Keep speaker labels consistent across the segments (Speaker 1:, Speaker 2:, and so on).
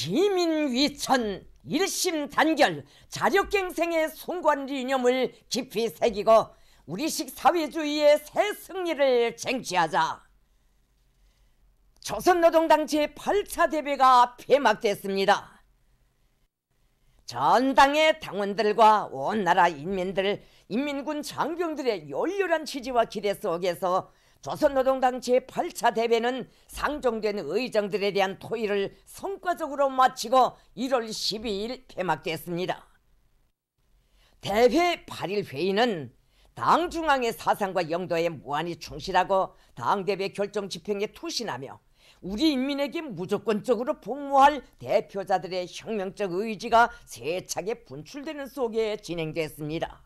Speaker 1: 이민위천 일심단결 자력갱생의 송관 이념을 깊이 새기고 우리식 사회주의의 새 승리를 쟁취하자. 조선노동당 제8차 대회가 폐막됐습니다. 전 당의 당원들과 온 나라 인민들, 인민군 장병들의 열렬한 지지와 기대 속에서 조선노동당 제8차 대회는 상정된 의정들에 대한 토의를 성과적으로 마치고 1월 12일 폐막됐습니다. 대회 8일 회의는 당 중앙의 사상과 영도에 무한히 충실하고 당대회 결정 집행에 투신하며 우리 인민에게 무조건적으로 복무할 대표자들의 혁명적 의지가 세차게 분출되는 속에 진행됐습니다.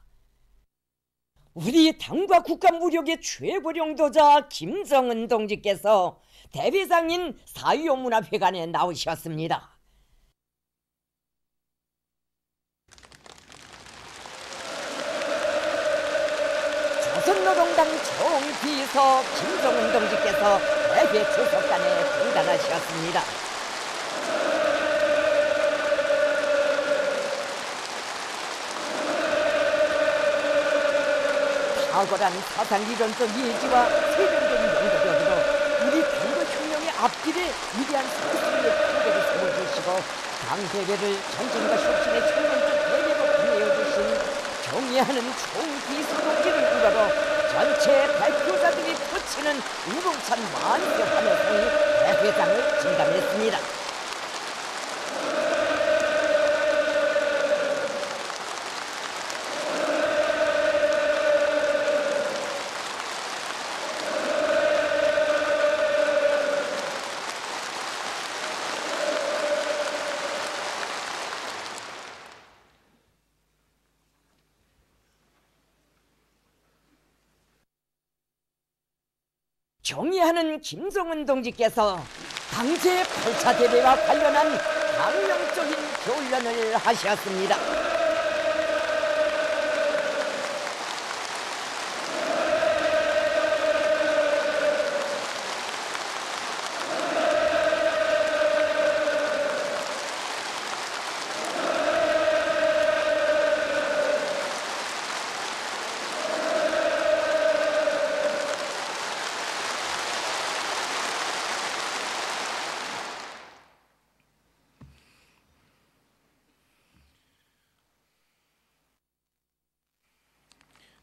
Speaker 1: 우리 당과 국가 무력의 최고領導자 김정은 동지께서 대회장인 사유문화회관에 나오셨습니다. 조선노동당 총비서 김정은 동지께서 대회 주석관에 등단하셨습니다. 탁월한 사상이론적 예지와 세련된 연구력으로 우리 당과 혁명의 앞길에 위대한 성수의 풍대를 세워주시고 당대회를 전쟁과 혁신의 혁명적 대회로 빛내어주신 경애하는 총비서 동지를 우러러 전체 대표자들이 펼치는 우렁찬 만세 환호성이 대회장을 진감했습니다. 경의하는 김정은 동지께서 당제 8차 대회와 관련한 강령적인 교련을 하셨습니다.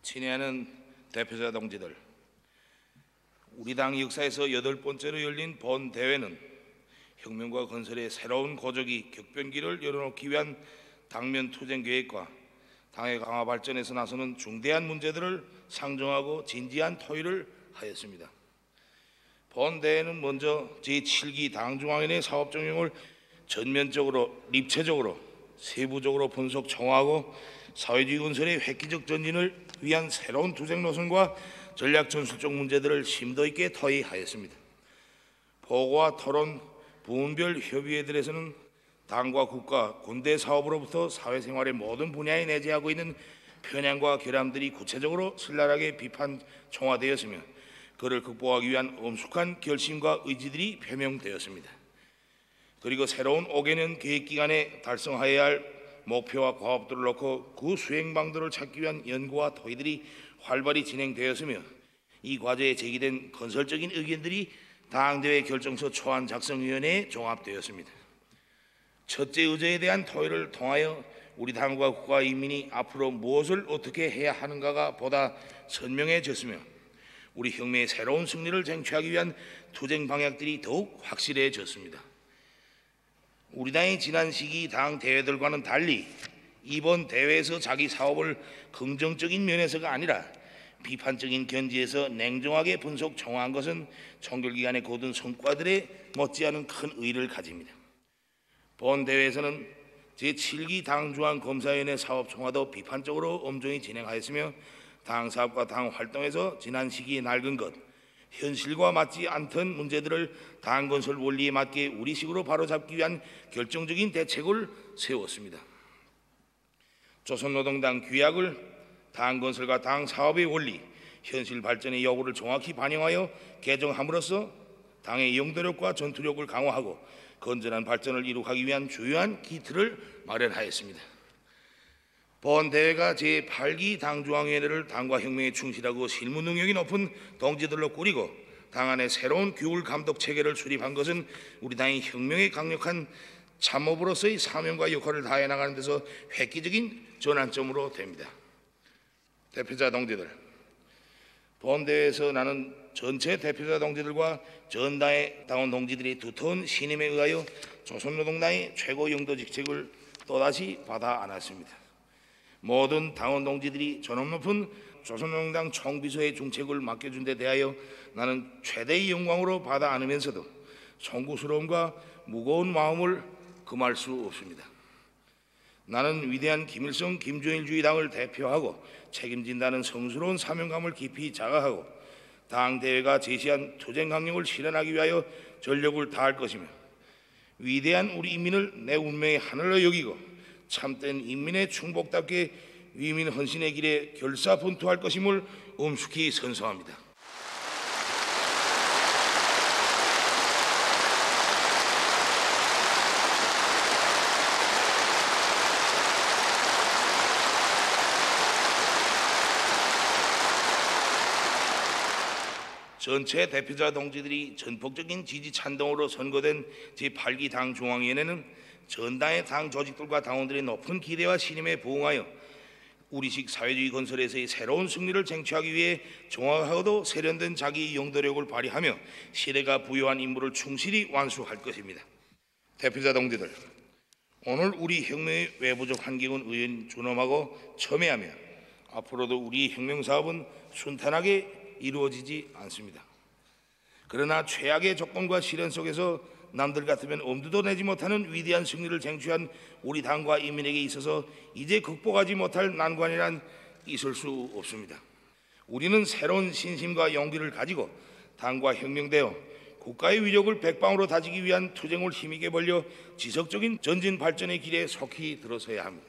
Speaker 2: 친애하는 대표자 동지들, 우리 당 역사에서 8번째로 열린 본 대회는 혁명과 건설의 새로운 고적이 격변기를 열어놓기 위한 당면 투쟁 계획과 당의 강화 발전에서 나서는 중대한 문제들을 상정하고 진지한 토의를 하였습니다. 본 대회는 먼저 제7기 당중앙위원회 사업 정령을 전면적으로, 입체적으로, 세부적으로 분석 정화하고 사회주의 건설의 획기적 전진을 위한 새로운 투쟁 노선과 전략 전술적 문제들을 심도 있게 토의하였습니다. 보고와 토론, 부문별 협의회들에서는 당과 국가, 군대 사업으로부터 사회생활의 모든 분야에 내재하고 있는 편향과 결함들이 구체적으로 신랄하게 비판 총화되었으며 그를 극복하기 위한 엄숙한 결심과 의지들이 표명되었습니다. 그리고 새로운 5개년 계획기간에 달성하여야 할 목표와 과업들을 놓고 그 수행방도를 찾기 위한 연구와 토의들이 활발히 진행되었으며 이 과제에 제기된 건설적인 의견들이 당대회 결정서 초안 작성위원회에 종합되었습니다. 첫째 의제에 대한 토의를 통하여 우리 당과 국가 인민이 앞으로 무엇을 어떻게 해야 하는가가 보다 선명해졌으며 우리 혁명의 새로운 승리를 쟁취하기 위한 투쟁 방향들이 더욱 확실해졌습니다. 우리 당의 지난 시기 당 대회들과는 달리 이번 대회에서 자기 사업을 긍정적인 면에서가 아니라 비판적인 견지에서 냉정하게 분석 정화한 것은 총결기간의 거둔 성과들에 못지않은 큰 의의를 가집니다. 본 대회에서는 제7기 당중앙검사위원회 사업 총화도 비판적으로 엄정히 진행하였으며 당 사업과 당 활동에서 지난 시기에 낡은 것, 현실과 맞지 않던 문제들을 당 건설 원리에 맞게 우리식으로 바로잡기 위한 결정적인 대책을 세웠습니다. 조선노동당 규약을 당 건설과 당 사업의 원리, 현실 발전의 여부를 정확히 반영하여 개정함으로써 당의 영도력과 전투력을 강화하고 건전한 발전을 이룩하기 위한 주요한 기틀을 마련하였습니다. 본 대회가 제8기 당중앙위원회를 당과 혁명에 충실하고 실무 능력이 높은 동지들로 꾸리고 당 안에 새로운 규율 감독 체계를 수립한 것은 우리 당의 혁명의 강력한 참모부로서의 사명과 역할을 다해 나가는 데서 획기적인 전환점으로 됩니다. 대표자 동지들, 본 대회에서 나는 전체 대표자 동지들과 전당의 당원 동지들이 두터운 신임에 의하여 조선노동당의 최고 영도 직책을 또다시 받아 안았습니다. 모든 당원 동지들이 존엄 높은 조선노동당 총비서의 중책을 맡겨준 데 대하여 나는 최대의 영광으로 받아 안으면서도 송구스러움과 무거운 마음을 금할 수 없습니다. 나는 위대한 김일성 김정일주의당을 대표하고 책임진다는 성스러운 사명감을 깊이 자각하고 당 대회가 제시한 투쟁 강령을 실현하기 위하여 전력을 다할 것이며 위대한 우리 인민을 내 운명의 하늘로 여기고 참된 인민의 충복답게 위민 헌신의 길에 결사분투할 것임을 엄숙히 선서합니다. 전체 대표자 동지들이 전폭적인 지지 찬동으로 선거된 제8기 당 중앙위원회는 전당의 당 조직들과 당원들의 높은 기대와 신임에 부응하여 우리식 사회주의 건설에서의 새로운 승리를 쟁취하기 위해 정확하고도 세련된 자기 영도력을 발휘하며 시대가 부여한 임무를 충실히 완수할 것입니다. 대표자 동지들, 오늘 우리 혁명의 외부적 환경은 의연 존엄하고 첨예하며 앞으로도 우리 혁명 사업은 순탄하게 이루어지지 않습니다. 그러나 최악의 조건과 시련 속에서 남들 같으면 엄두도 내지 못하는 위대한 승리를 쟁취한 우리 당과 인민에게 있어서 이제 극복하지 못할 난관이란 있을 수 없습니다. 우리는 새로운 신심과 용기를 가지고 당과 혁명되어 국가의 위력을 백방으로 다지기 위한 투쟁을 힘있게 벌려 지속적인 전진 발전의 길에 속히 들어서야 합니다.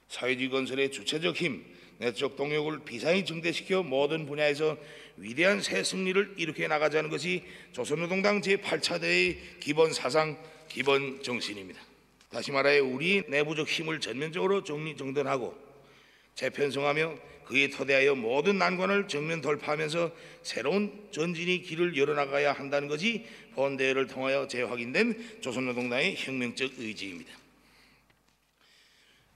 Speaker 2: 사회주의 건설의 주체적 힘, 내적 동력을 비상히 증대시켜 모든 분야에서 위대한 새 승리를 일으켜 나가자는 것이 조선노동당 제8차 대회의 기본 사상, 기본 정신입니다. 다시 말하여 우리 내부적 힘을 전면적으로 정리정돈하고 재편성하며 그에 토대하여 모든 난관을 정면 돌파하면서 새로운 전진의 길을 열어나가야 한다는 것이 본 대회를 통하여 재확인된 조선노동당의 혁명적 의지입니다.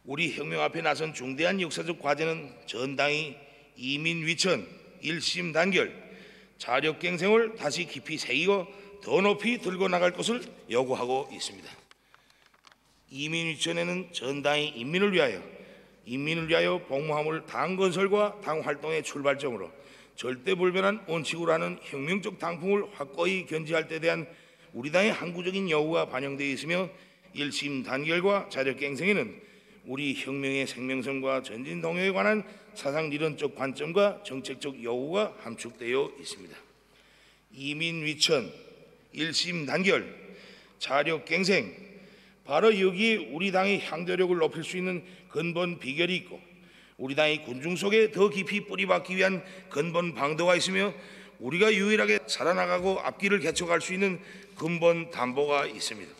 Speaker 2: 우리 혁명 앞에 나선 중대한 역사적 과제는 전당이 이민위천, 일심단결, 자력갱생을 다시 깊이 새기고 더 높이 들고 나갈 것을 요구하고 있습니다. 이민위천에는 전당이 인민을 위하여 복무함을 당 건설과 당 활동의 출발점으로 절대 불변한 원칙으로 하는 혁명적 당풍을 확고히 견지할 때 대한 우리 당의 항구적인 요구가 반영되어 있으며 일심단결과 자력갱생에는 우리 혁명의 생명성과 전진 동요에 관한 사상리론적 관점과 정책적 요구가 함축되어 있습니다. 이민위천, 일심단결, 자력갱생, 바로 여기에 우리 당의 향도력을 높일 수 있는 근본 비결이 있고 우리 당의 군중 속에 더 깊이 뿌리박기 위한 근본 방도가 있으며 우리가 유일하게 살아나가고 앞길을 개척할 수 있는 근본 담보가 있습니다.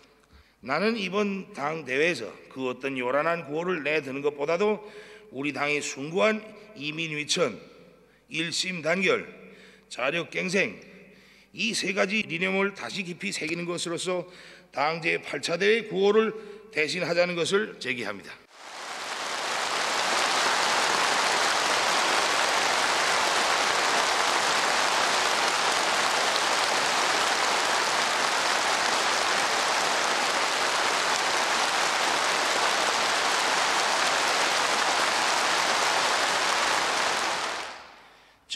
Speaker 2: 나는 이번 당 대회에서 그 어떤 요란한 구호를 내드는 것보다도 우리 당의 숭고한 이민위천, 일심단결, 자력갱생 이 세 가지 리념을 다시 깊이 새기는 것으로서 당 제8차 대회 구호를 대신하자는 것을 제기합니다.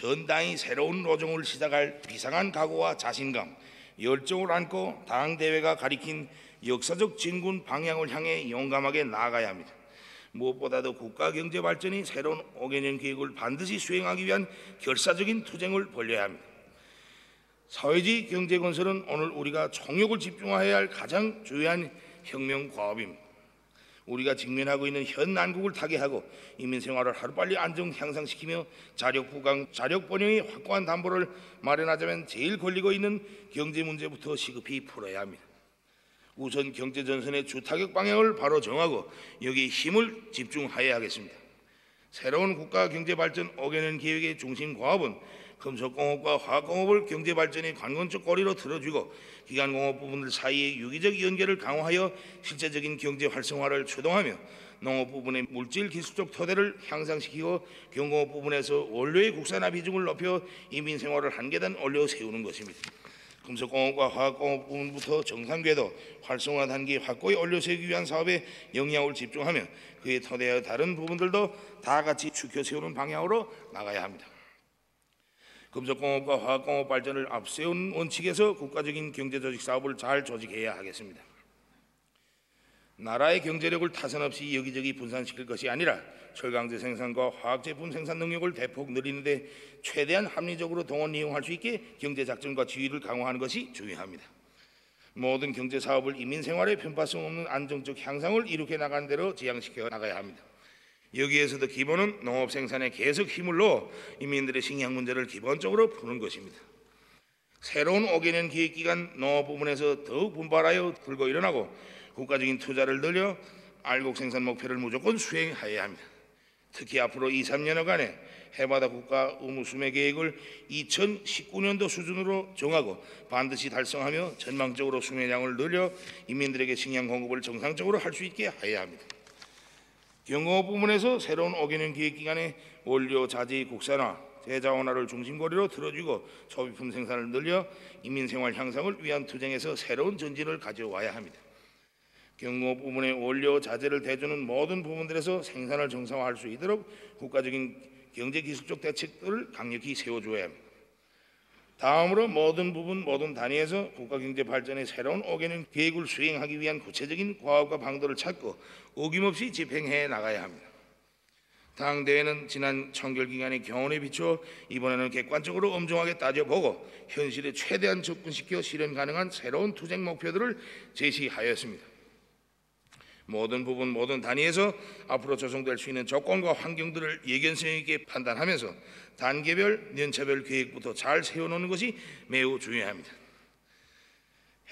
Speaker 2: 전당이 새로운 노정을 시작할 비상한 각오와 자신감, 열정을 안고 당 대회가 가리킨 역사적 진군 방향을 향해 용감하게 나아가야 합니다. 무엇보다도 국가 경제 발전이 새로운 5개년 계획을 반드시 수행하기 위한 결사적인 투쟁을 벌여야 합니다. 사회주의 경제 건설은 오늘 우리가 총력을 집중해야 할 가장 중요한 혁명 과업입니다. 우리가 직면하고 있는 현 난국을 타개하고 인민 생활을 하루빨리 안정 향상시키며 자력 부강, 자력 번영의 확고한 담보를 마련하자면 제일 걸리고 있는 경제 문제부터 시급히 풀어야 합니다. 우선 경제 전선의 주타격 방향을 바로 정하고 여기에 힘을 집중하여야 하겠습니다. 새로운 국가 경제 발전 5개년 계획의 중심 과업은 금속공업과 화학공업을 경제 발전의 관건적 고리로 틀어주고 기간공업 부분들 사이의 유기적 연계를 강화하여 실제적인 경제 활성화를 추동하며 농업 부분의 물질 기술적 토대를 향상시키고 경공업 부분에서 원료의 국산화 비중을 높여 인민 생활을 한 계단 올려 세우는 것입니다. 금속공업과 화학공업 부분부터 정상궤도 활성화 단계 확고히 올려세우기 위한 사업에 영향을 집중하며 그에 토대하여 다른 부분들도 다 같이 추켜 세우는 방향으로 나가야 합니다. 금속공업과 화학공업 발전을 앞세운 원칙에서 국가적인 경제조직 사업을 잘 조직해야 하겠습니다. 나라의 경제력을 타선 없이 여기저기 분산시킬 것이 아니라 철강제 생산과 화학제품 생산 능력을 대폭 늘리는 데 최대한 합리적으로 동원 이용할 수 있게 경제작전과 지휘를 강화하는 것이 중요합니다. 모든 경제사업을 인민생활의 편파성 없는 안정적 향상을 이룩해 나가는 대로 지향시켜 나가야 합니다. 여기에서도 기본은 농업생산에 계속 힘을 넣어 인민들의 식량 문제를 기본적으로 푸는 것입니다. 새로운 5개년 계획기간 농업 부분에서 더욱 분발하여 들고 일어나고 국가적인 투자를 늘려 알곡 생산 목표를 무조건 수행해야 합니다. 특히 앞으로 2, 3년여간의 해마다 국가 의무 수매 계획을 2019년도 수준으로 정하고 반드시 달성하며 전망적으로 수매량을 늘려 인민들에게 식량 공급을 정상적으로 할 수 있게 해야 합니다. 경공업 부문에서 새로운 5개년 계획기간에 원료 자재의 국산화, 대자원화를 중심고리로 틀어주고 소비품 생산을 늘려 인민생활 향상을 위한 투쟁에서 새로운 전진을 가져와야 합니다. 경공업 부문의 원료 자재를 대주는 모든 부분들에서 생산을 정상화할 수 있도록 국가적인 경제기술적 대책들을 강력히 세워줘야 합니다. 다음으로 모든 부분, 모든 단위에서 국가경제 발전의 새로운 5개년 계획을 수행하기 위한 구체적인 과업과 방도를 찾고 어김없이 집행해 나가야 합니다. 당대회는 지난 청결기간의 경험에 비추어 이번에는 객관적으로 엄중하게 따져보고 현실에 최대한 접근시켜 실현 가능한 새로운 투쟁 목표들을 제시하였습니다. 모든 부분, 모든 단위에서 앞으로 조성될 수 있는 조건과 환경들을 예견성 있게 판단하면서 단계별, 연차별 계획부터 잘 세워놓는 것이 매우 중요합니다.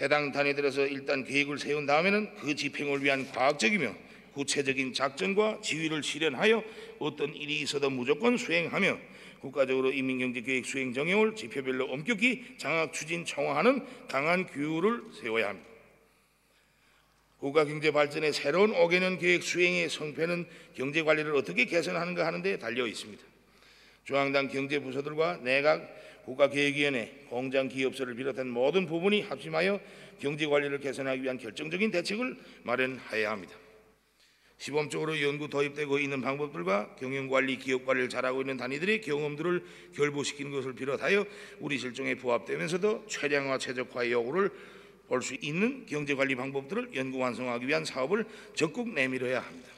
Speaker 2: 해당 단위들에서 일단 계획을 세운 다음에는 그 집행을 위한 과학적이며 구체적인 작전과 지휘를 실현하여 어떤 일이 있어도 무조건 수행하며 국가적으로 인민경제계획 수행 정형을 지표별로 엄격히 장악, 추진, 총화하는 강한 규율을 세워야 합니다. 국가경제 발전의 새로운 5개년 계획 수행의 성패는 경제관리를 어떻게 개선하는가 하는 데 달려 있습니다. 중앙당 경제부서들과 내각, 국가계획위원회, 공장기업소를 비롯한 모든 부분이 합심하여 경제관리를 개선하기 위한 결정적인 대책을 마련해야 합니다. 시범적으로 연구 도입되고 있는 방법들과 경영관리, 기업관리를 잘하고 있는 단위들의 경험들을 결부시키는 것을 비롯하여 우리 실정에 부합되면서도 최량화, 최적화의 요구를 볼 수 있는 경제관리 방법들을 연구 완성하기 위한 사업을 적극 내밀어야 합니다.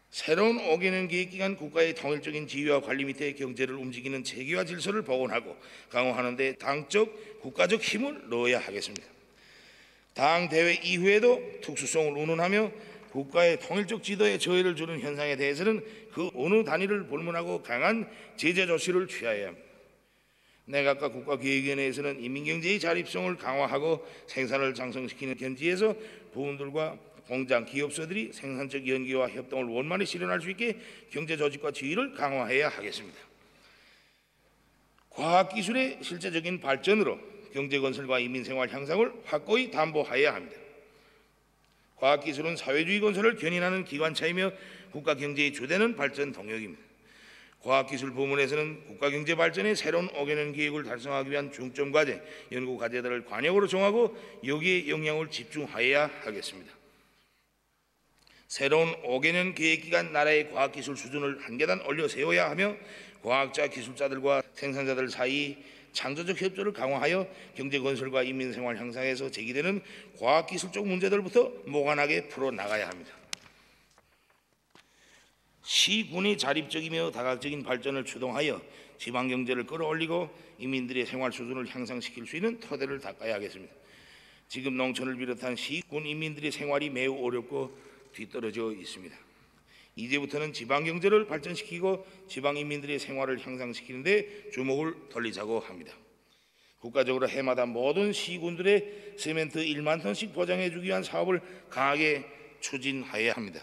Speaker 2: 새로운 5개년 계획기간 국가의 통일적인 지휘와 관리 밑에 경제를 움직이는 체계와 질서를 복원하고 강화하는 데 당적, 국가적 힘을 넣어야 하겠습니다. 당 대회 이후에도 특수성을 운운하며 국가의 통일적 지도에 저해를 주는 현상에 대해서는 그 어느 단위를 불문하고 강한 제재 조치를 취하여야 합니다. 내각과 국가기획위원회에서는 인민경제의 자립성을 강화하고 생산을 장성시키는 견지에서 부분들과 공장, 기업소들이 생산적 연계와 협동을 원만히 실현할 수 있게 경제조직과 지휘를 강화해야 하겠습니다. 과학기술의 실제적인 발전으로 경제건설과 인민생활 향상을 확고히 담보해야 합니다. 과학기술은 사회주의 건설을 견인하는 기관차이며 국가경제의 주되는 발전 동력입니다. 과학기술 부문에서는 국가경제 발전의 새로운 5개년 계획을 달성하기 위한 중점과제, 연구과제들을 관역으로 정하고 여기에 영향을 집중하여야 하겠습니다. 새로운 5개년 계획기간 나라의 과학기술 수준을 한 계단 올려 세워야 하며 과학자, 기술자들과 생산자들 사이 창조적 협조를 강화하여 경제건설과 인민생활 향상에서 제기되는 과학기술적 문제들부터 모관하게 풀어나가야 합니다. 시군이 자립적이며 다각적인 발전을 추동하여 지방경제를 끌어올리고 인민들의 생활 수준을 향상시킬 수 있는 토대를 닦아야 하겠습니다. 지금 농촌을 비롯한 시군 인민들의 생활이 매우 어렵고 뒤떨어져 있습니다. 이제부터는 지방경제를 발전시키고 지방인민들의 생활을 향상시키는 데 주목을 돌리자고 합니다. 국가적으로 해마다 모든 시군들의 시멘트 1만 톤씩 보장해 주기 위한 사업을 강하게 추진하여야 합니다.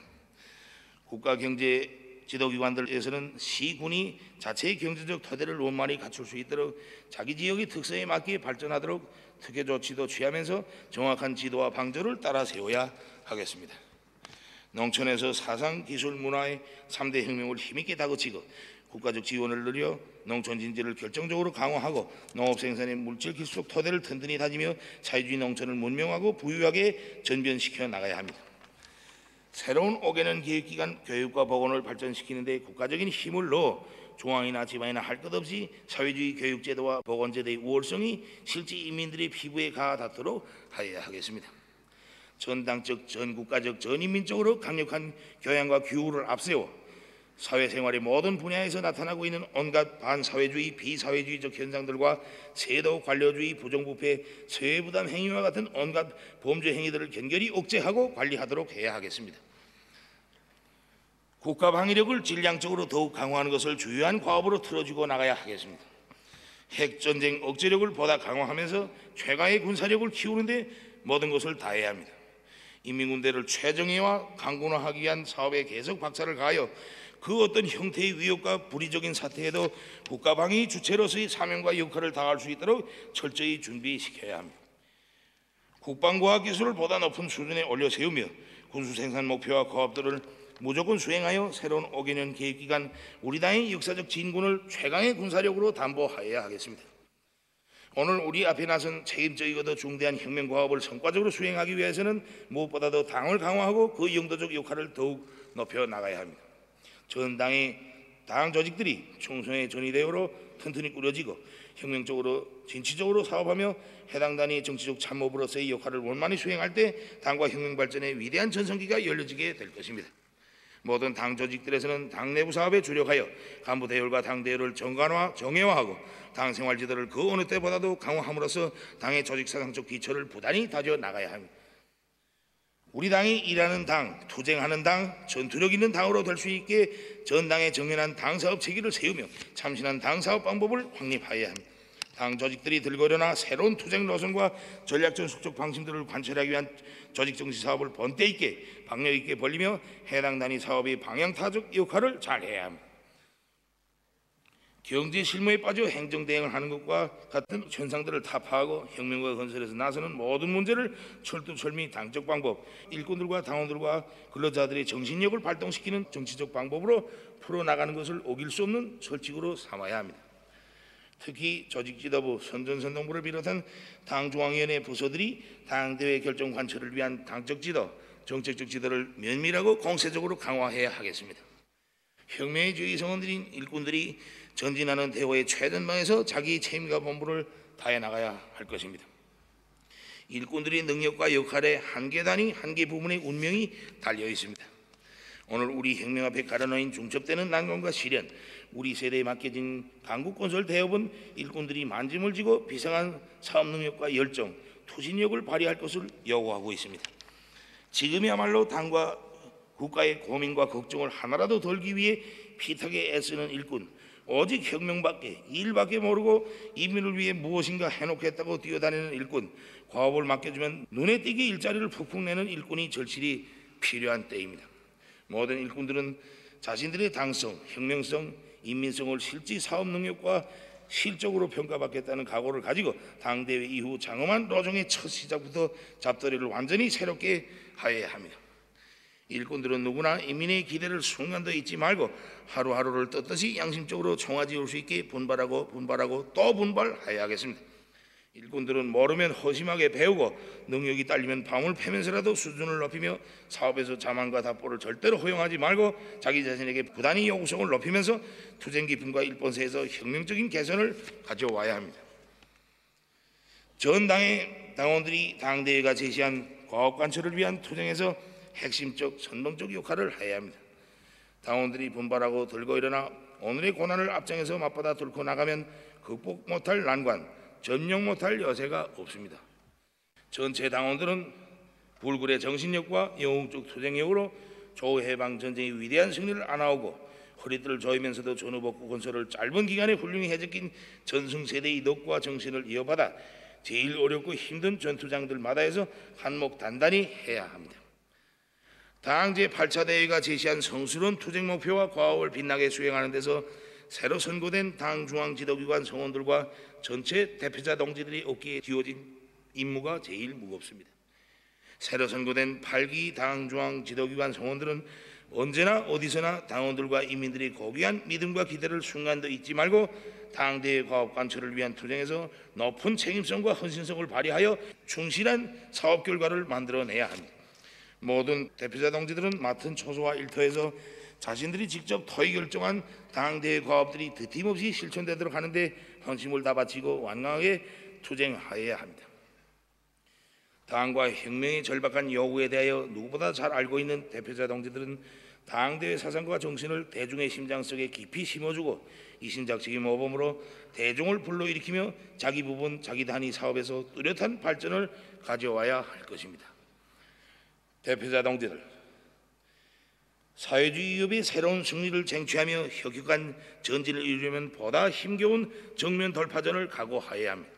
Speaker 2: 국가경제지도기관들에서는 시군이 자체의 경제적 토대를 원만히 갖출 수 있도록 자기 지역의 특성에 맞게 발전하도록 특혜 조치도 취하면서 정확한 지도와 방조를 따라 세워야 하겠습니다. 농촌에서 사상, 기술, 문화의 3대 혁명을 힘있게 다그치고 국가적 지원을 늘려 농촌 진지를 결정적으로 강화하고 농업 생산의 물질 기술적 토대를 튼튼히 다지며 사회주의 농촌을 문명하고 부유하게 전변시켜 나가야 합니다. 새로운 5개년 계획기간 교육과 보건을 발전시키는 데 국가적인 힘을 넣어 중앙이나 지방이나 할 것 없이 사회주의 교육제도와 보건제도의 우월성이 실제 인민들의 피부에 가닿도록 하여야 하겠습니다. 전당적, 전국가적, 전인민적으로 강력한 교양과 규율을 앞세워 사회생활의 모든 분야에서 나타나고 있는 온갖 반사회주의, 비사회주의적 현상들과 세도, 관료주의, 부정부패, 세부담 행위와 같은 온갖 범죄 행위들을 견결히 억제하고 관리하도록 해야 하겠습니다. 국가 방위력을 질량적으로 더욱 강화하는 것을 주요한 과업으로 틀어주고 나가야 하겠습니다. 핵전쟁 억제력을 보다 강화하면서 최강의 군사력을 키우는 데 모든 것을 다해야 합니다. 인민군대를 최정예와 강군화하기 위한 사업에 계속 박차를 가하여 그 어떤 형태의 위협과 불의적인 사태에도 국가방위 주체로서의 사명과 역할을 다할 수 있도록 철저히 준비시켜야 합니다. 국방과학기술을 보다 높은 수준에 올려 세우며 군수생산 목표와 과업들을 무조건 수행하여 새로운 5개년 계획기간 우리 당의 역사적 진군을 최강의 군사력으로 담보하여야 하겠습니다. 오늘 우리 앞에 나선 책임적이고도 중대한 혁명 과업을 성과적으로 수행하기 위해서는 무엇보다도 당을 강화하고 그 영도적 역할을 더욱 높여 나가야 합니다. 전당의 당 조직들이 충성의 전위대우로 튼튼히 꾸려지고 혁명적으로 진취적으로 사업하며 해당 단위 정치적 참모부로서의 역할을 원만히 수행할 때 당과 혁명 발전의 위대한 전성기가 열려지게 될 것입니다. 모든 당 조직들에서는 당 내부 사업에 주력하여 간부 대열과 당 대열을 정예화하고 당 생활 지도를 그 어느 때보다도 강화함으로써 당의 조직사상적 기초를 부단히 다져 나가야 합니다. 우리 당이 일하는 당, 투쟁하는 당, 전투력 있는 당으로 될 수 있게 전당의 정연한 당사업 체계를 세우며 참신한 당사업 방법을 확립하여야 합니다. 당 조직들이 들고 일어나 새로운 투쟁 노선과 전략적 숙적 방침들을 관철하기 위한 조직정치 사업을 본때 있게 박력 있게 벌리며 해당 단위 사업의 방향타적 역할을 잘해야 합니다. 경제 실무에 빠져 행정 대응을 하는 것과 같은 현상들을 타파하고 혁명과 건설에서 나서는 모든 문제를 철두철미 당적 방법, 일꾼들과 당원들과 근로자들의 정신력을 발동시키는 정치적 방법으로 풀어나가는 것을 어길 수 없는 철칙으로 삼아야 합니다. 특히 조직지도부, 선전선동부를 비롯한 당중앙위원회 부서들이 당대회 결정 관철을 위한 당적 지도, 정책적 지도를 면밀하고 공세적으로 강화해야 하겠습니다. 혁명의 주의성원들인 일꾼들이 전진하는 대호의 최전방에서 자기 책임과 본분을 다해 나가야 할 것입니다. 일꾼들의 능력과 역할의 한계 단위, 한계 부분의 운명이 달려 있습니다. 오늘 우리 혁명 앞에 가려놓인 중첩되는 난관과 시련, 우리 세대에 맡겨진 강국건설 대업은 일꾼들이 만짐을 지고 비상한 사업 능력과 열정, 투신력을 발휘할 것을 요구하고 있습니다. 지금이야말로 당과 국가의 고민과 걱정을 하나라도 덜기 위해 피탁에 애쓰는 일꾼, 오직 혁명밖에 일밖에 모르고 인민을 위해 무엇인가 해놓겠다고 뛰어다니는 일꾼, 과업을 맡겨주면 눈에 띄게 일자리를 푹푹 내는 일꾼이 절실히 필요한 때입니다. 모든 일꾼들은 자신들의 당성, 혁명성, 인민성을 실제 사업 능력과 실적으로 평가받겠다는 각오를 가지고 당대회 이후 장엄한 노정의 첫 시작부터 잡다리를 완전히 새롭게 하여야 합니다. 일꾼들은 누구나 인민의 기대를 순간도 잊지 말고 하루하루를 떳떳이 양심적으로 총아지울 수 있게 분발하고 또 분발해야 하겠습니다. 일꾼들은 모르면 허심하게 배우고 능력이 딸리면 밤을 패면서라도 수준을 높이며 사업에서 자만과 답보를 절대로 허용하지 말고 자기 자신에게 부단히 요구성을 높이면서 투쟁 기품과 일본세에서 혁명적인 개선을 가져와야 합니다. 전 당의 당원들이 당대회가 제시한 과업관철을 위한 투쟁에서 핵심적 선봉적 역할을 해야 합니다. 당원들이 분발하고 들고 일어나 오늘의 고난을 앞장에서 맞받아 뚫고 나가면 극복 못할 난관, 점령 못할 여세가 없습니다. 전체 당원들은 불굴의 정신력과 영웅적 투쟁력으로 조해방 전쟁의 위대한 승리를 안아오고 허리띠를 조이면서도 전후복구 건설을 짧은 기간에 훌륭히 해적인 전승세대의 덕과 정신을 이어받아 제일 어렵고 힘든 전투장들마다에서 한몫 단단히 해야 합니다. 당 제8차 대회가 제시한 성스러운 투쟁 목표와 과업을 빛나게 수행하는 데서 새로 선거된 당 중앙지도기관 성원들과 전체 대표자 동지들이 어깨에 쥐어진 임무가 제일 무겁습니다. 새로 선거된 8기 당 중앙지도기관 성원들은 언제나 어디서나 당원들과 인민들이 고귀한 믿음과 기대를 순간도 잊지 말고 당대의 과업 관철을 위한 투쟁에서 높은 책임성과 헌신성을 발휘하여 충실한 사업 결과를 만들어내야 합니다. 모든 대표자 동지들은 맡은 초소와 일터에서 자신들이 직접 토의 결정한 당대의 과업들이 드팀없이 실천되도록 하는데 헌신을 다 바치고 완강하게 투쟁하여야 합니다. 당과 혁명의 절박한 요구에 대하여 누구보다 잘 알고 있는 대표자 동지들은 당대의 사상과 정신을 대중의 심장 속에 깊이 심어주고 이신작식의 모범으로 대중을 불러일으키며 자기 부분 자기 단위 사업에서 뚜렷한 발전을 가져와야 할 것입니다. 대표자 동지들, 사회주의 위협의 새로운 승리를 쟁취하며 혁혁한 전진을 이루려면 보다 힘겨운 정면 돌파전을 각오하여야 합니다.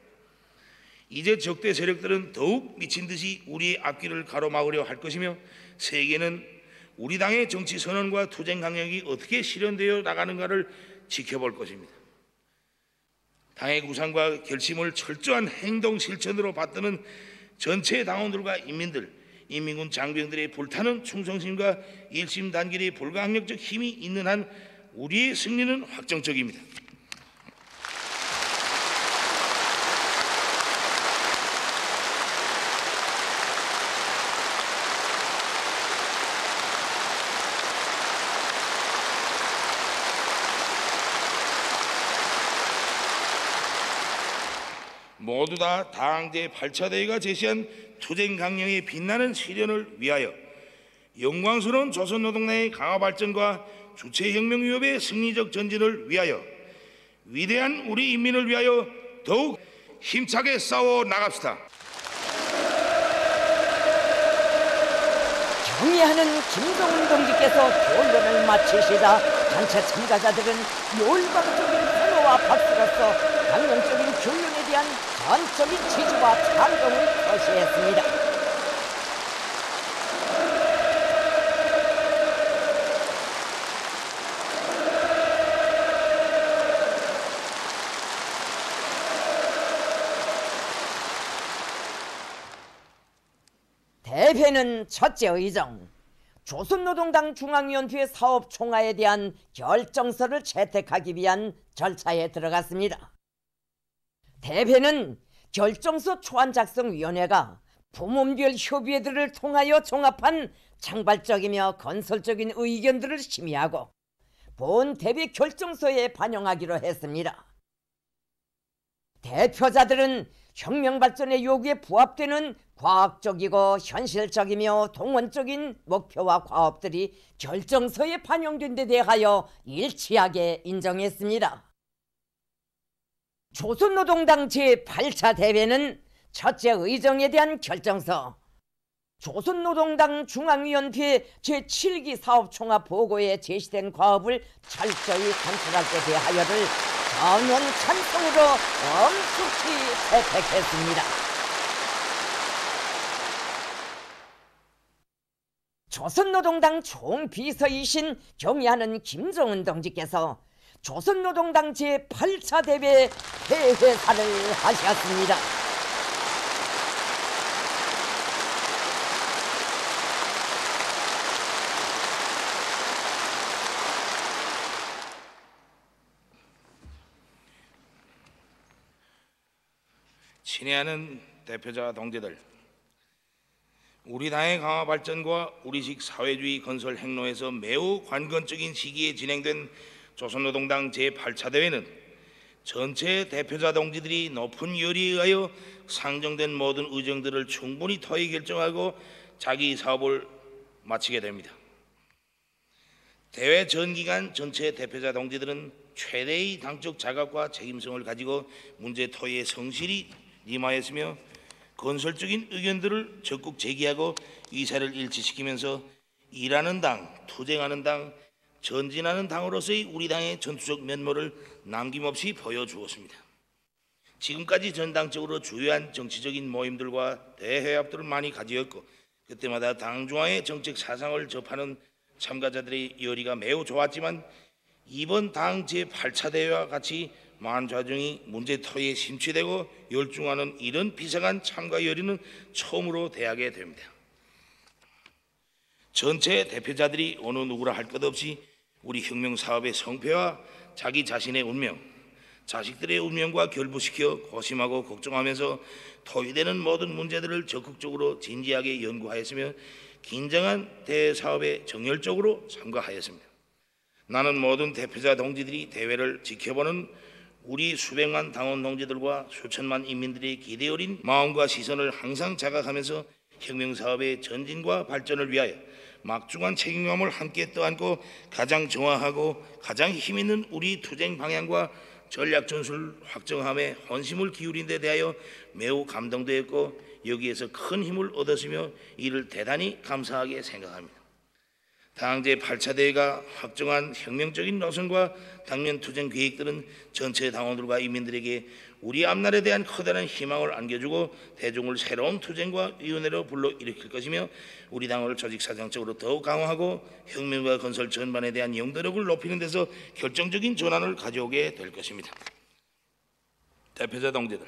Speaker 2: 이제 적대 세력들은 더욱 미친 듯이 우리의 앞길을 가로막으려 할 것이며 세계는 우리 당의 정치 선언과 투쟁 강력이 어떻게 실현되어 나가는가를 지켜볼 것입니다. 당의 구상과 결심을 철저한 행동 실천으로 받드는 전체 당원들과 인민들, 인민군 장병들의 불타는 충성심과 일심단결의 불가항력적 힘이 있는 한 우리의 승리는 확정적입니다. 모두 다 당 제8차 대회가 제시한 투쟁 강령의 빛나는 실현을 위하여 영광스러운 조선노동당의 강화 발전과 주체혁명 위협의 승리적 전진을 위하여 위대한 우리 인민을 위하여 더욱 힘차게 싸워 나갑시다.
Speaker 1: 경의하는 김정은 동지께서 결론을 마치시자 전체 참가자들은 열광적인 환호와 박수로서 강령적인 결론에 대한 전적인 지지와 찬동을 표시했습니다. 대회는 첫째 의정, 조선노동당 중앙위원회 사업 총화에 대한 결정서를 채택하기 위한 절차에 들어갔습니다. 대회는 결정서 초안 작성위원회가 부문별 협의회들을 통하여 종합한 창발적이며 건설적인 의견들을 심의하고 본 대회 결정서에 반영하기로 했습니다. 대표자들은 혁명 발전의 요구에 부합되는 과학적이고 현실적이며 동원적인 목표와 과업들이 결정서에 반영된 데 대하여 일치하게 인정했습니다. 조선노동당 제8차 대회는 첫째 의정에 대한 결정서, 조선노동당 중앙위원회 제7기 사업총합 보고에 제시된 과업을 철저히 관철할 때 대하여를 전원 찬성으로 엄숙히 채택했습니다. 조선노동당 총비서이신 경의하는 김정은 동지께서 조선노동당 제8차 대회 폐회사를 하셨습니다.
Speaker 2: 친애하는 대표자 동지들, 우리 당의 강화 발전과 우리식 사회주의 건설 행로에서 매우 관건적인 시기에 진행된 조선노동당 제8차 대회는 전체 대표자 동지들이 높은 열의에 의하여 상정된 모든 의정들을 충분히 토의 결정하고 자기 사업을 마치게 됩니다. 대회 전 기간 전체 대표자 동지들은 최대의 당적 자각과 책임성을 가지고 문제 토의에 성실히 임하였으며 건설적인 의견들을 적극 제기하고 의사를 일치시키면서 일하는 당, 투쟁하는 당, 전진하는 당으로서의 우리 당의 전투적 면모를 남김없이 보여주었습니다. 지금까지 전당적으로 주요한 정치적인 모임들과 대회합들을 많이 가지었고 그때마다 당 중앙의 정책 사상을 접하는 참가자들의 열의가 매우 좋았지만 이번 당 제8차 대회와 같이 만좌중이 문제터에 심취되고 열중하는 이런 비상한 참가 열의는 처음으로 대하게 됩니다. 전체 대표자들이 어느 누구라 할 것 없이 우리 혁명 사업의 성패와 자기 자신의 운명, 자식들의 운명과 결부시켜 고심하고 걱정하면서 토의되는 모든 문제들을 적극적으로 진지하게 연구하였으며 긴장한 대사업에 정열적으로 참가하였습니다. 나는 모든 대표자 동지들이 대회를 지켜보는 우리 수백만 당원 동지들과 수천만 인민들의 기대 어린 마음과 시선을 항상 자각하면서 혁명사업의 전진과 발전을 위하여 막중한 책임감을 함께 떠안고 가장 정확하고 가장 힘있는 우리 투쟁 방향과 전략 전술을 확정함에 헌심을 기울인 데 대하여 매우 감동되었고 여기에서 큰 힘을 얻었으며 이를 대단히 감사하게 생각합니다. 당 제8차 대회가 확정한 혁명적인 노선과 당면 투쟁 계획들은 전체 당원들과 인민들에게 우리 앞날에 대한 커다란 희망을 안겨주고 대중을 새로운 투쟁과 위원회로 불러일으킬 것이며 우리 당을 조직사정적으로 더욱 강화하고 혁명과 건설 전반에 대한 영도력을 높이는 데서 결정적인 전환을 가져오게 될 것입니다. 대표자 동지들,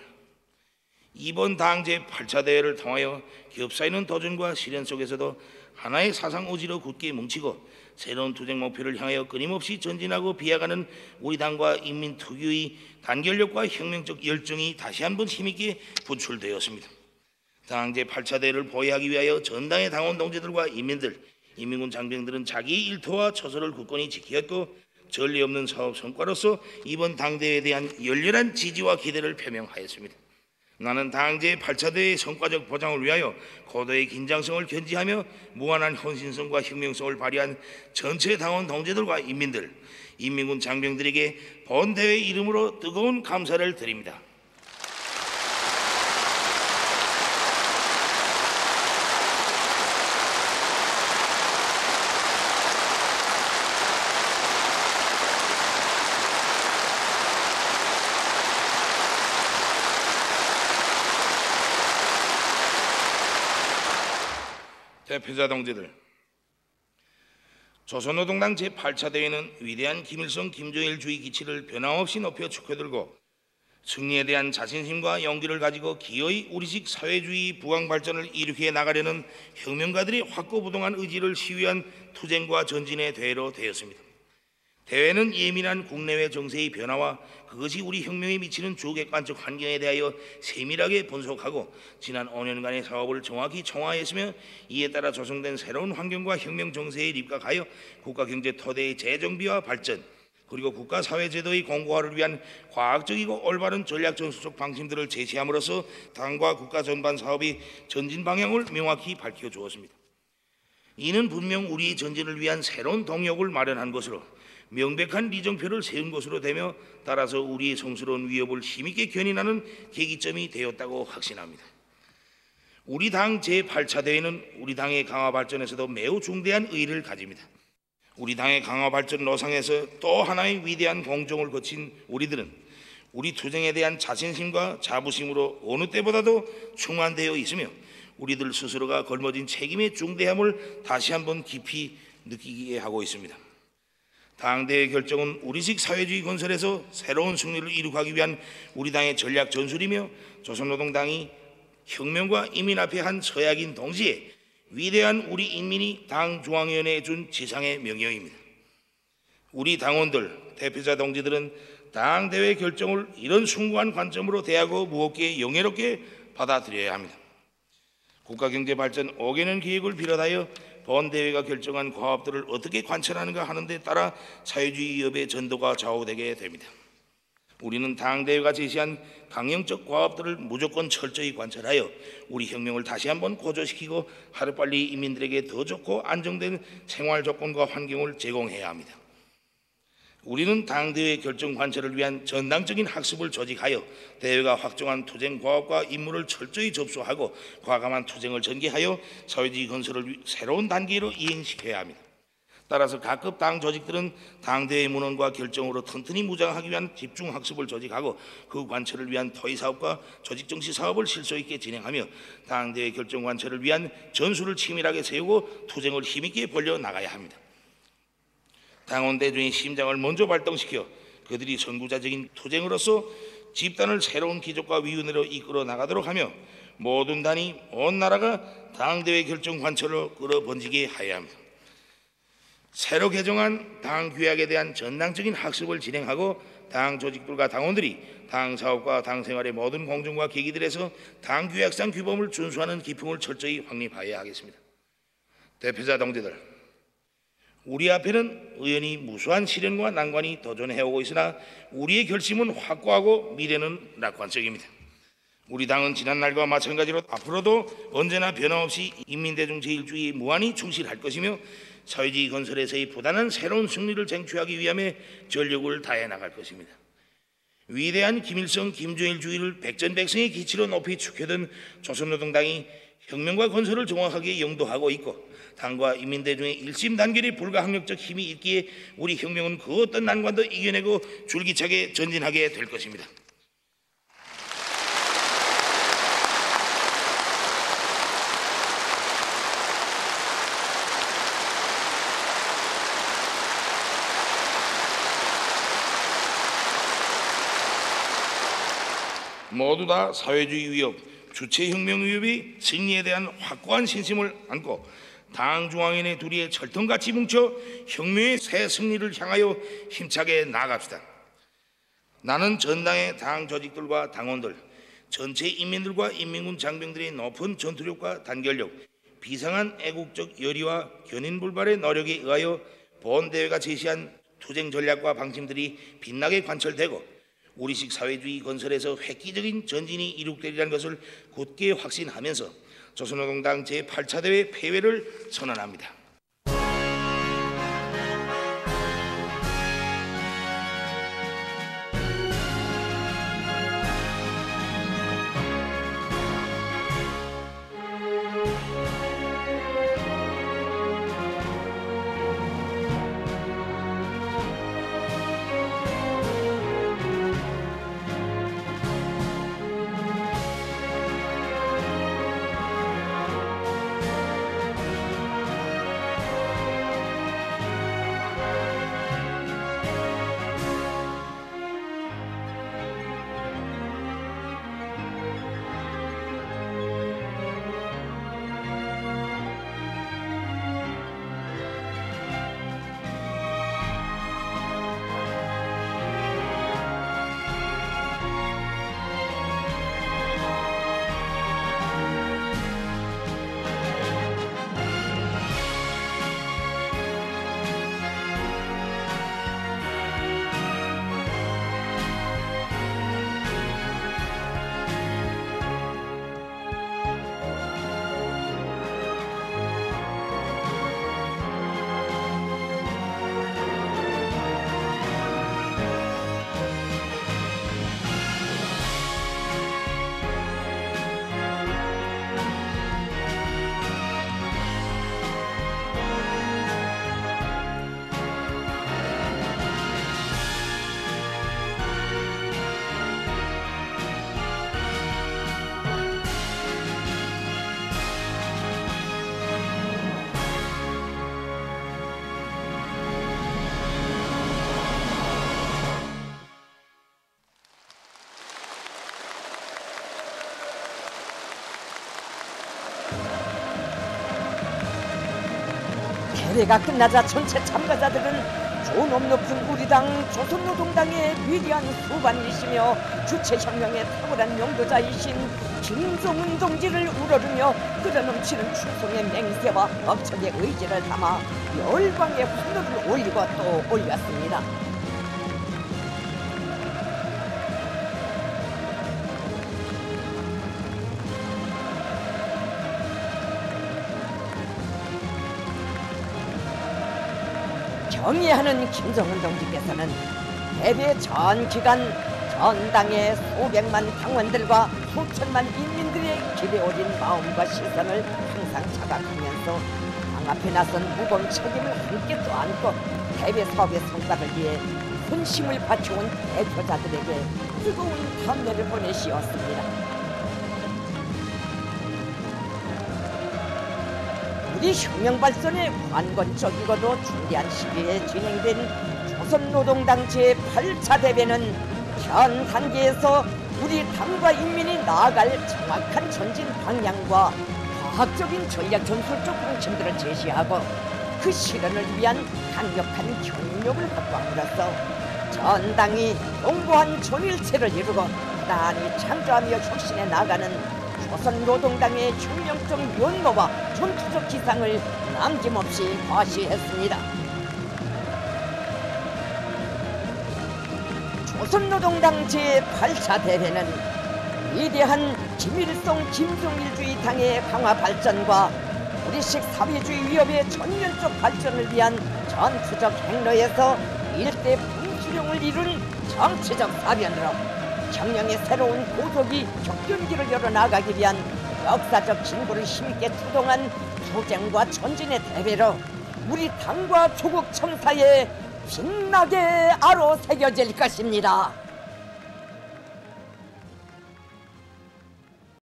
Speaker 2: 이번 당 제8차 대회를 통하여 겹사이는 도전과 시련 속에서도 하나의 사상 의지로 굳게 뭉치고 새로운 투쟁 목표를 향하여 끊임없이 전진하고 비약하는 우리 당과 인민 특유의 단결력과 혁명적 열정이 다시 한번 힘있게 분출되었습니다. 당 제8차 대회를 보위하기 위하여 전당의 당원 동지들과 인민들, 인민군 장병들은 자기 일터와 처소를 굳건히 지켰고 전례 없는 사업 성과로서 이번 당대회에 대한 열렬한 지지와 기대를 표명하였습니다. 나는 당 제8차 대회의 성과적 보장을 위하여 고도의 긴장성을 견지하며 무한한 헌신성과 혁명성을 발휘한 전체 당원 동지들과 인민들, 인민군 장병들에게 본 대회 이름으로 뜨거운 감사를 드립니다. 대표자 동지들, 조선노동당 제8차 대회는 위대한 김일성, 김정일 주의 기치를 변함없이 높여 축하들고 승리에 대한 자신심과 용기를 가지고 기어이 우리식 사회주의 부강 발전을 일으켜 나가려는 혁명가들의 확고부동한 의지를 시위한 투쟁과 전진의 대회로 되었습니다. 대회는 예민한 국내외 정세의 변화와 그것이 우리 혁명에 미치는 주객관적 환경에 대하여 세밀하게 분석하고 지난 5년간의 사업을 정확히 총화했으며 이에 따라 조성된 새로운 환경과 혁명 정세에 입각하여 국가경제 토대의 재정비와 발전 그리고 국가사회제도의 공고화를 위한 과학적이고 올바른 전략 전술적 방침들을 제시함으로써 당과 국가 전반 사업의 전진 방향을 명확히 밝혀주었습니다. 이는 분명 우리의 전진을 위한 새로운 동력을 마련한 것으로 명백한 리정표를 세운 것으로 되며 따라서 우리의 성스러운 위협을 힘있게 견인하는 계기점이 되었다고 확신합니다. 우리 당 제8차 대회는 우리 당의 강화 발전에서도 매우 중대한 의의를 가집니다. 우리 당의 강화 발전 노상에서 또 하나의 위대한 공정을 거친 우리들은 우리 투쟁에 대한 자신심과 자부심으로 어느 때보다도 충만되어 있으며 우리들 스스로가 걸머진 책임의 중대함을 다시 한번 깊이 느끼게 하고 있습니다. 당대의 결정은 우리식 사회주의 건설에서 새로운 승리를 이룩하기 위한 우리 당의 전략 전술이며 조선노동당이 혁명과 인민 앞에 한 서약인 동시에 위대한 우리 인민이 당 중앙위원회에 준 지상의 명령입니다. 우리 당원들, 대표자 동지들은 당대회 결정을 이런 숭고한 관점으로 대하고 무겁게 영예롭게 받아들여야 합니다. 국가경제발전 5개년 계획을 비롯하여 본대회가 결정한 과업들을 어떻게 관철하는가 하는 데 따라 사회주의 위협의 전도가 좌우되게 됩니다. 우리는 당대회가 제시한 강령적 과업들을 무조건 철저히 관철하여 우리 혁명을 다시 한번 고조시키고 하루빨리 인민들에게 더 좋고 안정된 생활 조건과 환경을 제공해야 합니다. 우리는 당대회 결정 관철을 위한 전당적인 학습을 조직하여 대회가 확정한 투쟁 과업과 임무를 철저히 접수하고 과감한 투쟁을 전개하여 사회주의 건설을 새로운 단계로 이행시켜야 합니다. 따라서 각급 당 조직들은 당대회 문헌과 결정으로 튼튼히 무장하기 위한 집중 학습을 조직하고 그 관철을 위한 토의 사업과 조직 정치 사업을 실속 있게 진행하며 당대회 결정 관철을 위한 전술을 치밀하게 세우고 투쟁을 힘있게 벌려 나가야 합니다. 당원 대중의 심장을 먼저 발동시켜 그들이 선구자적인 투쟁으로서 집단을 새로운 기족과 위원회로 이끌어 나가도록 하며 모든 단위 온 나라가 당대회 결정 관철로 끌어번지게 하여야 합니다. 새로 개정한 당 규약에 대한 전당적인 학습을 진행하고 당 조직들과 당원들이 당 사업과 당 생활의 모든 공정과 계기들에서 당 규약상 규범을 준수하는 기풍을 철저히 확립하여야 하겠습니다. 대표자 동지들, 우리 앞에는 의연히 무수한 시련과 난관이 도전해오고 있으나 우리의 결심은 확고하고 미래는 낙관적입니다. 우리 당은 지난날과 마찬가지로 앞으로도 언제나 변함없이 인민대중 제일주의에 무한히 충실할 것이며 사회주의 건설에서의 부단한 새로운 승리를 쟁취하기 위함에 전력을 다해 나갈 것입니다. 위대한 김일성, 김정일주의를 백전백승의 기치로 높이 축해둔 조선노동당이 혁명과 건설을 정확하게 영도하고 있고 당과 인민대중의 일심단결이 불가항력적 힘이 있기에 우리 혁명은 그 어떤 난관도 이겨내고 줄기차게 전진하게 될 것입니다. 모두 다 사회주의 위협, 주체혁명 위협의 승리에 대한 확고한 신심을 안고 당 중앙위원회 둘이의 철통같이 뭉쳐 혁명의 새 승리를 향하여 힘차게 나아갑시다. 나는 전당의 당 조직들과 당원들, 전체 인민들과 인민군 장병들의 높은 전투력과 단결력, 비상한 애국적 열의와 견인불발의 노력에 의하여 본대회가 제시한 투쟁 전략과 방침들이 빛나게 관철되고 우리식 사회주의 건설에서 획기적인 전진이 이룩되리라는 것을 굳게 확신하면서 조선노동당 제8차 대회 폐회를 선언합니다.
Speaker 1: 대회가 끝나자 전체 참가자들은 존엄 높은 우리 당 조선노동당의 위대한 수반이시며 주체혁명의 탁월한 용도자이신 김정은 동지를 우러르며 끓어넘치는 충성의 맹세와 억척의 의지를 담아 열광의 환호를 올리고 또 올렸습니다. 경의하는 김정은 동지께서는 대회 전 기간 전당의 수백만 당원들과 수천만 인민들의 기대 어린 마음과 시선을 항상 자각하면서 당 앞에 나선 무거운 책임을 함께 떠안고 대외 사업의 성과를 위해 혼심을 바쳐온 대표자들에게 뜨거운 감회를 보내시었습니다. 우리 혁명 발전의 관건적이고도 중대한 시기에 진행된 조선노동당 제8차 대회는 현 단계에서 우리 당과 인민이 나아갈 정확한 전진 방향과 과학적인 전략 전술적 방침들을 제시하고 그 실현을 위한 강력한 경력을 확보함으로써 전당이 공고한 전일체를 이루고 나란히 창조하며 혁신해 나가는 조선노동당의 혁명적 면모와 전투적 기상을 남김없이 과시했습니다. 조선노동당 제8차 대회는 위대한 김일성 김정일주의 당의 강화 발전과 우리식 사회주의 위협의 전면적 발전을 위한 전투적 행로에서 일대 분수령을 이룬 정치적 사변으로 혁명의 새로운 고속이 격변기를 열어나가기 위한 역사적 진보를 힘있게 투동한 투쟁과 전진의 대회로 우리 당과 조국 청사에 빛나게 아로 새겨질 것입니다.